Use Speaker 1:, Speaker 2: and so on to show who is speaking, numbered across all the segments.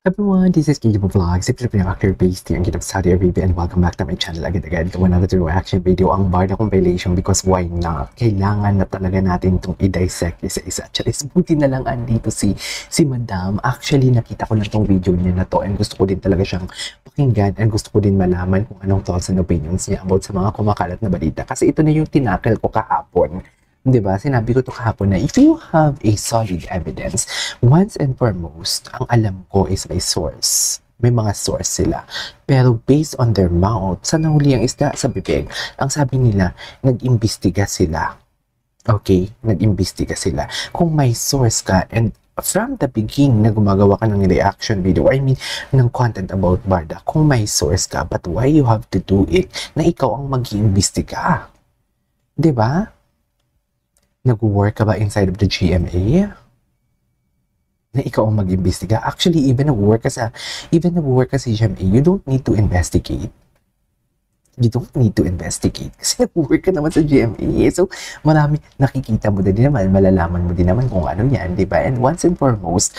Speaker 1: Everyone, this is Gigi Vlogs, if you're an actor based here in Kingdom of Saudi Arabia, and welcome back to my channel again to another reaction video, ang Barda compilation, because why not? Kailangan na talaga natin itong i-dissect isa-isa. Charis, buti na lang andito si Madam. Actually, nakita ko lang itong video niya na to and gusto ko din talaga siyang pakinggan and gusto ko din malaman kung anong thoughts and opinions niya about sa mga kumakalat na balita. Kasi ito na yung tinakil ko kahapon. Diba? Sinabi ko to kahapon na if you have a solid evidence, once and foremost, ang alam ko is may source. May mga source sila. Pero based on their mouth, sa nahuli ang isda sa bibig, ang sabi nila, nag-imbestiga sila. Okay? Nag-imbestiga sila. Kung may source ka and from the beginning na gumagawa ka ng reaction video, I mean, ng content about Barda, kung may source ka, but why you have to do it na ikaw ang mag-iimbestiga? Diba? Nag-work ka ba inside of the GMA? Na ikaw ang mag-imbestiga? Actually, even nag-work ka sa GMA, you don't need to investigate. You don't need to investigate. Kasi nag-work ka naman sa GMA. So, marami nakikita mo din naman, malalaman mo din naman kung ano yan, di ba? And once and foremost,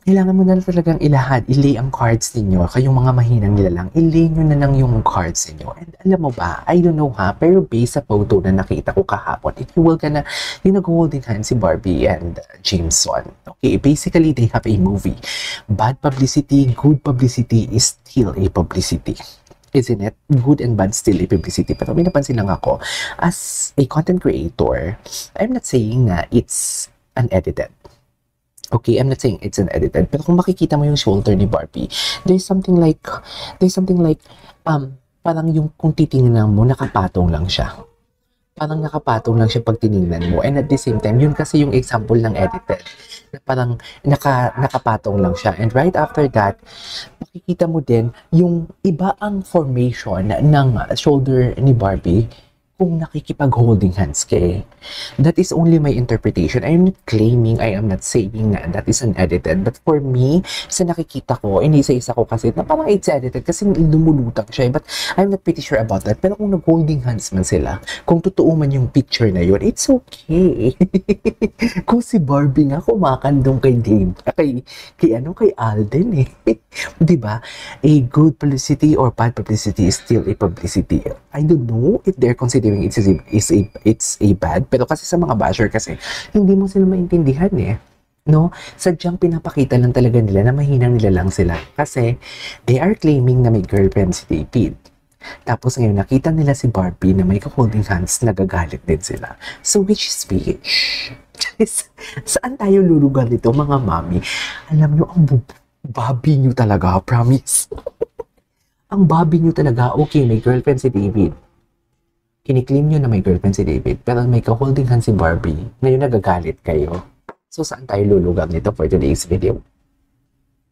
Speaker 1: kailangan mo na talagang ilay ang cards ninyo. Kayong mga mahinang nilalang, ilay nyo na lang yung cards ninyo. And alam mo ba, I don't know ha, pero based sa photo na nakita ko kahapon, if you will gonna, yung nag-holding hands si Barbie and Jameson. Okay, basically, they have a movie. Bad publicity, good publicity is still a publicity. Isn't it? Good and bad still a publicity. Pero may napansin lang ako, as a content creator, I'm not saying na it's unedited. Okay, I'm not saying it's unedited, pero kung makikita mo yung shoulder ni Barbie, there's something like, parang yung kung titingnan mo, nakapatong lang siya. Parang nakapatong lang siya pag tiningnan mo. And at the same time, yun kasi yung example ng edited, na parang nakapatong lang siya. And right after that, makikita mo din yung iba ang formation ng shoulder ni Barbie, kung nakikipag-holding hands kay. That is only my interpretation. I am not claiming, I am not saying na that is unedited. But for me, sa nakikita ko, inisa-isa ko kasi na parang it's edited kasi lumulutang siya. But I'm not pretty sure about that. Pero kung nag-holding hands man sila, kung totoo man yung picture na yun, it's okay. Kung si Barbie nga kumakandong kay Dave, kay Alden eh. Diba? A good publicity or bad publicity is still a publicity. I don't know if they're considering it's a bad, pero kasi sa mga basher kasi hindi mo sila maintindihan eh, no? Sadyang pinapakita lang talaga nila na mahinang nila lang sila kasi they are claiming na may girlfriend si David, tapos ngayon nakita nila si Barbie na may holding hands, nagagalit din sila. So which is which? Saan tayo lulugar nito mga mami? Alam nyo, ang Barbie nyo talaga, promise. Ang Barbie nyo talaga, okay, may girlfriend si David. Kiniklaim nyo na may girlfriend si David, pero may ka-holding hand si Barbie. Ngayon nagagalit kayo. So, saan tayo lulugar nito for today's video?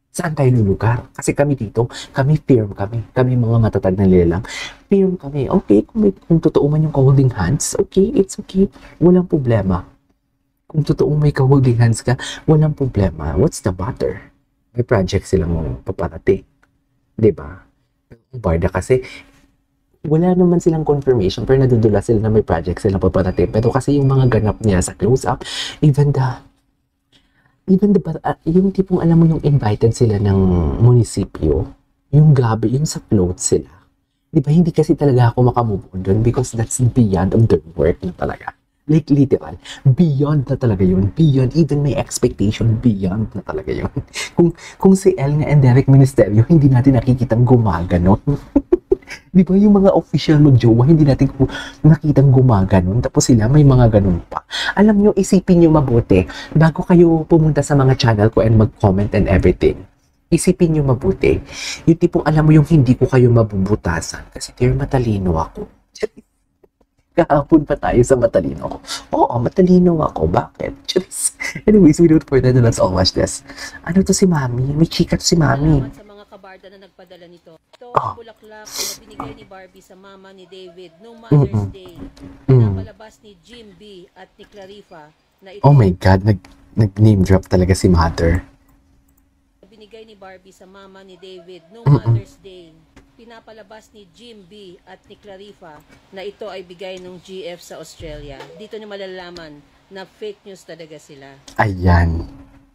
Speaker 1: Saan tayo lulugar? Kasi kami dito, kami firm kami. Kami mga matatag na nilalang. Firm kami. Okay, kung totoo man yung ka-holding hands, okay, it's okay. Walang problema. Kung totoo may ka-holding hands ka, walang problema. What's the matter? May project silang paparating. Diba? Barda kasi, wala naman silang confirmation pero nadudula sila na may project silang paparating. Pero kasi yung mga ganap niya sa close-up, even yung tipong alam mo yung invited sila ng munisipyo, yung gabi, yung sa float sila. Di ba, hindi kasi talaga ako makamove on doon because that's beyond of their work na talaga. Like literal, beyond na talaga yun. Beyond, even may expectation, beyond na talaga yun. Kung si El nga and Derek Ministerio, hindi natin nakikitang gumaganon. Di ba yung mga official mag-jowa, hindi natin nakitang gumaganon, tapos sila may mga ganun pa. Alam nyo, isipin nyo mabuti, bago kayo pumunta sa mga channel ko and mag-comment and everything. Isipin nyo mabuti, yung tipong alam mo yung hindi ko kayo mabubutasan, kasi dear, matalino ako. Kahapon pa tayo sa matalino ako. Oo, matalino ako. Bakit? Anyways, without further ado, let's all watch this. Ano to si Mami? May chika to si Mami.
Speaker 2: Sa mga kabarda na nagpadala nito. Ito ang bulaklak na binigay ni Barbie sa mama ni David noong Mother's Day. Napalabas ni Jim B. at ni Clarifa na ito.
Speaker 1: Oh my God, nag-name drop talaga si Mother.
Speaker 2: Binigay ni Barbie sa mama ni David noong Mother's Day. pinapalabas ni Jim B at ni Clarifa na ito ay bigay ng GF sa Australia. Dito niyo malalaman na fake news talaga sila.
Speaker 1: Ayan.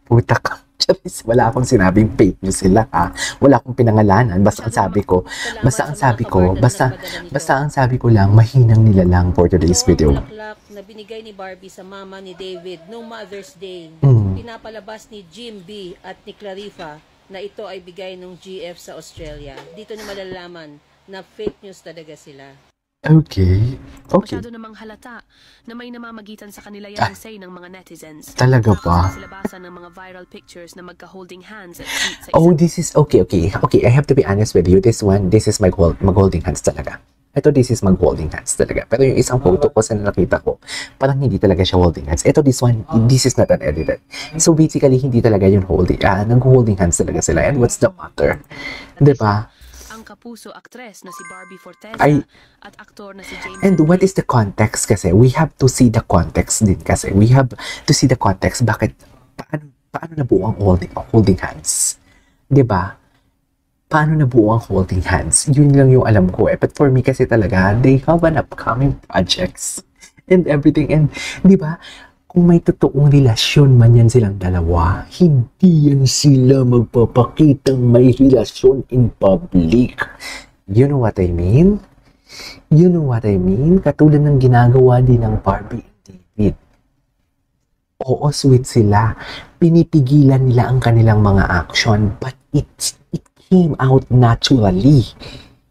Speaker 1: Puta ka. Charis, wala akong sinabing fake news sila ha. Wala akong pinangalanan. Basta ang sabi ko lang, mahinang nila lang for today's video.
Speaker 2: Ito ang bulaklak na binigay ni Barbie sa mama ni David noong Mother's Day. Pinapalabas ni Jim B at ni Clarifa na ito ay bigay ng GF sa Australia. Dito niyo malalaman na fake news talaga sila.
Speaker 1: Okay.
Speaker 3: Masyado namang halata na may namamagitan sa kanila yan say ng mga netizens.
Speaker 1: Talaga ba?
Speaker 3: Silabasan ng mga viral pictures na magka-holding hands at sweet sa
Speaker 1: Oh, this is okay. I have to be honest with you. This is mag-holding hands talaga. This is mag-holding hands talaga. Pero yung isang photo ko sa nakita ko, parang hindi talaga siya holding hands. This is not an edited. So basically, hindi talaga yung nag-holding hands talaga sila. And what's the matter? Diba?
Speaker 3: Ang kapuso aktres na si Barbie Forteza at aktor na si James.
Speaker 1: And what is the context kasi? We have to see the context din kasi. We have to see the context. Bakit? Paano nabuo ang holding hands? Diba? Paano nabuo ang holding hands? Yun lang yung alam ko eh. But for me kasi talaga, they have an upcoming projects and everything. And diba? Kung may totoong relasyon man yan silang dalawa, hindi yan sila magpapakitang may relasyon in public. You know what I mean? Katulad ng ginagawa din ng Barbie and David. Oo, sweet sila. Pinipigilan nila ang kanilang mga action, but it came out naturally.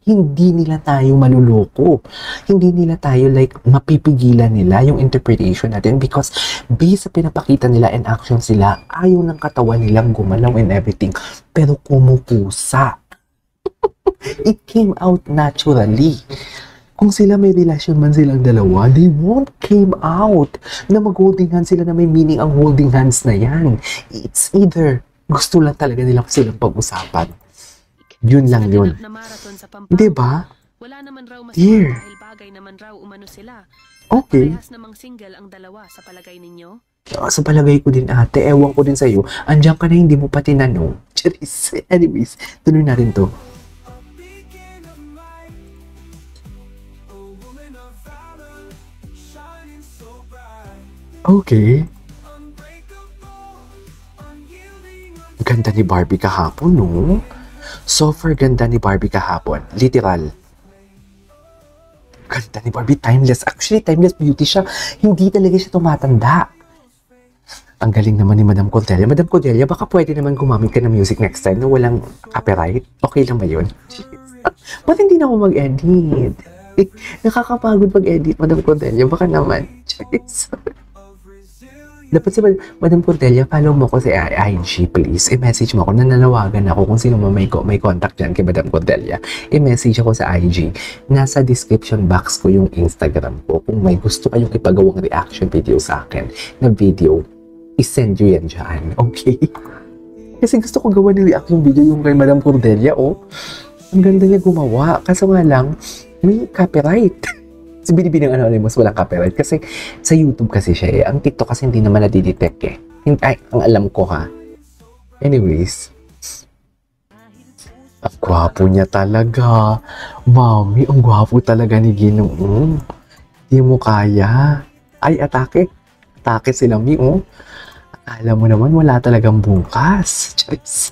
Speaker 1: Hindi nila tayo maluloko. Hindi nila tayo mapipigilan nila yung interpretation natin because based sa pinapakita nila and action sila, ayaw ng katawan nilang gumalaw and everything. Pero kumukusa. It came out naturally. Kung sila may relasyon man silang dalawa, they won't came out na mag-holding hands sila na may meaning ang holding hands na yan. It's either gusto lang talaga nilang silang pag-usapan. Yun lang yun. Diba?
Speaker 3: Wala naman raw mas
Speaker 1: Dear.
Speaker 3: dahil bagay naman raw umano sila.
Speaker 1: Okay.
Speaker 3: Parehas namang single ang dalawa sa palagay ninyo?
Speaker 1: Sa palagay ko din ate, ewan ko din sa'yo, andiyan ka na hindi mo pa tinanong. Charis. Anyways, tuloy na rin to. Okay. Ganda ni Barbie kahapon, no? Super ganda ni Barbie kahapon. Literal. Ganda ni Barbie. Timeless. Actually, timeless beauty siya. Hindi talaga siya tumatanda. Ang galing naman ni Madam Cordelia. Madam Cordelia, baka pwede naman gumamit ka ng music next time na walang copyright. Okay lang ba yun? Ba't hindi na ako mag-edit? Nakakapagod mag-edit, Madam Cordelia. Baka naman. Dapat si Madam Cordelia, follow mo ko sa IG, please. I-message mo ako. Nananawagan ako kung sino may contact dyan kay Madam Cordelia. I-message ako sa IG. Nasa description box ko yung Instagram ko. Kung may gusto kayong ipagawang reaction video sa akin na video, isend nyo yan dyan. Okay? Kasi gusto ko gawa ng reaction video yung kay Madam Cordelia, oh. Ang ganda niya gumawa. Kaso nga lang, may copyright. Si Binibining Anonymous walang copyright kasi sa YouTube kasi siya eh. Ang TikTok kasi hindi naman nadidetect eh. Ay, ang alam ko ha. Anyways. Ang gwapo niya talaga. Mami, ang gwapo talaga ni Ginoong. Hindi mo kaya. Ay, atake. Atake sila, Mi, oh. Akala mo naman wala talagang bukas. Charis.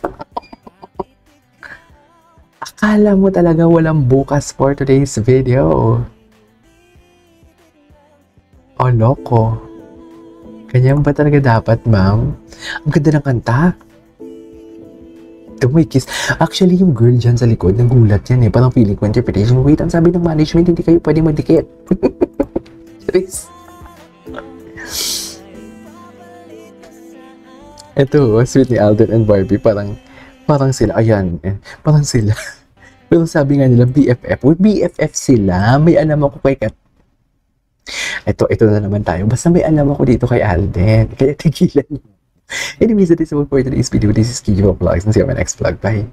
Speaker 1: Akala mo talaga walang bukas for today's video. Oh, loko. Ganyan ba talaga dapat, ma'am? Ang ganda ng kanta. Ito may kiss. Actually, yung girl dyan sa likod, nagulat yan eh. Parang feeling ko interpretation. Wait, ang sabi ng management, hindi kayo pwede magdikit. Charis. Ito, sweet ni Alden and Barbie. Parang sila. Ayan. Parang sila. Pero sabi nga nila, BFF. Well, BFF sila. May alam ako kay Kat. Ito na naman tayo. Basta may alam ako dito kay Alden. Kaya tigilan niyo. Anyways, that is all for today's video. This is Kijo Vlogs. See you on my next vlog. Bye!